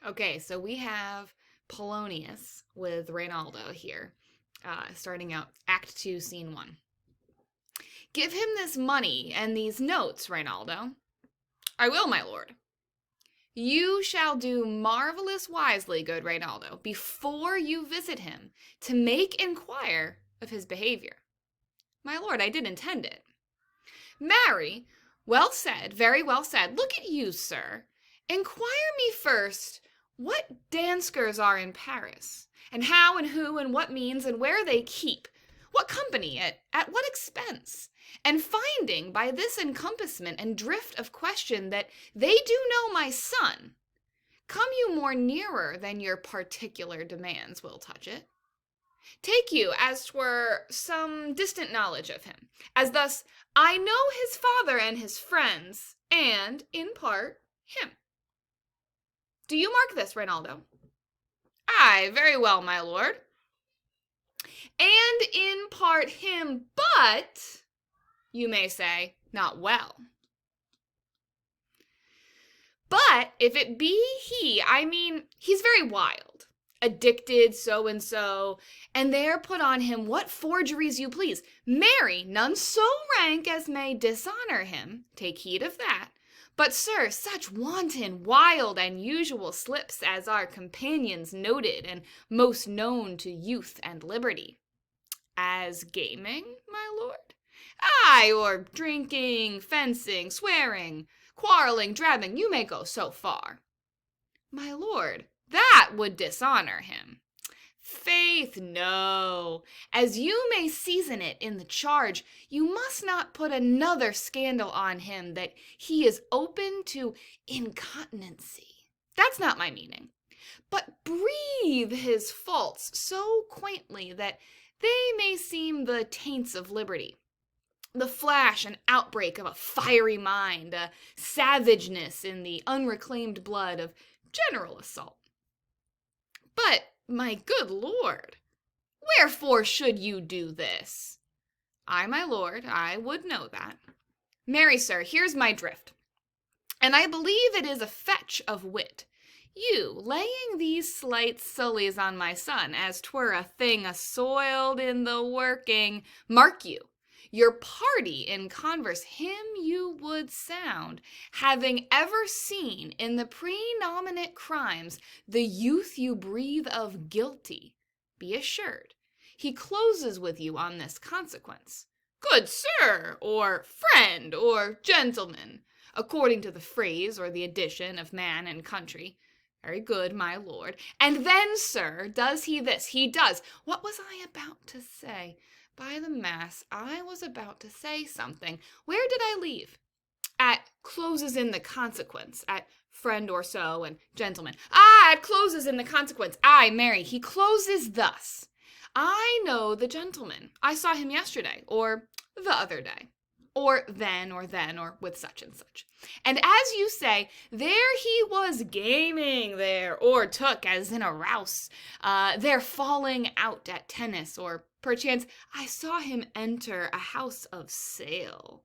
Okay, so we have Polonius with Reynaldo here, starting out Act 2, Scene 1. Give him this money and these notes, Reynaldo. I will, my lord. You shall do marvelous wisely, good Reynaldo, before you visit him, to make inquire of his behavior. My lord, I did intend it. Marry, well said, very well said. Look at you, sir. Inquire me first what Danskers are in Paris, and how and who and what means and where they keep, what company, at what expense, and finding by this encompassment and drift of question that they do know my son, come you more nearer than your particular demands will touch it. Take you as 'twere some distant knowledge of him, as thus I know his father and his friends, and, in part, him. Do you mark this, Reynaldo? Aye, very well, my lord. And in part him, but, you may say, not well. But if it be he, I mean, he's very wild, addicted so, and there put on him what forgeries you please. Marry, none so rank as may dishonor him, take heed of that. But, sir, such wanton, wild, and usual slips as our companions noted and most known to youth and liberty. As gaming, my lord? Aye, or drinking, fencing, swearing, quarreling, drabbing, you may go so far. My lord, that would dishonor him. Faith, no. As you may season it in the charge, you must not put another scandal on him that he is open to incontinency. That's not my meaning. But breathe his faults so quaintly that they may seem the taints of liberty, the flash and outbreak of a fiery mind, a savageness in the unreclaimed blood of general assault. But, my good lord, wherefore should you do this? I, my lord, I would know that. Marry, sir, here's my drift, and I believe it is a fetch of wit. You laying these slight sullies on my son, as 'twere a thing assoiled in the working. Mark you, your party in converse him you would sound, having ever seen in the prenominate crimes the youth you breathe of guilty. Be assured, he closes with you on this consequence. Good sir, or friend, or gentleman, according to the phrase or the addition of man and country. Very good, my lord. And then, sir, does he this? He does. What was I about to say? By the mass, I was about to say something. Where did I leave? At closes in the consequence, at friend or so, and gentleman. Ah, it closes in the consequence. Aye, marry, he closes thus. I know the gentleman. I saw him yesterday, or the other day, or then, or with such and such. And as you say, there he was gaming there, or took as in a rouse, there falling out at tennis, or perchance I saw him enter a house of sale,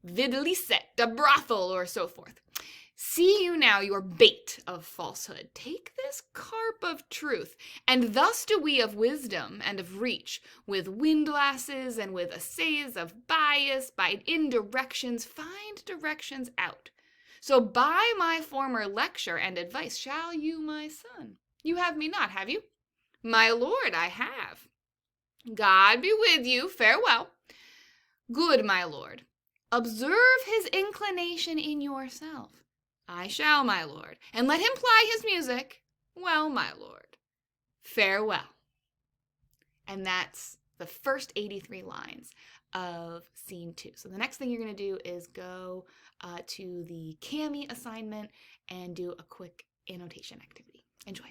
videlicet, a brothel, or so forth. See you now your bait of falsehood. Take this carp of truth, and thus do we of wisdom and of reach, with windlasses and with assays of bias, by indirections, find directions out. So by my former lecture and advice shall you, my son. You have me not, have you? My lord, I have. God be with you, farewell. Good, my lord, observe his inclination in yourself. I shall, my lord, and let him ply his music. Well, my lord, farewell. And that's the first 83 lines of scene 2. So the next thing you're going to do is go to the Cami assignment and do a quick annotation activity. Enjoy.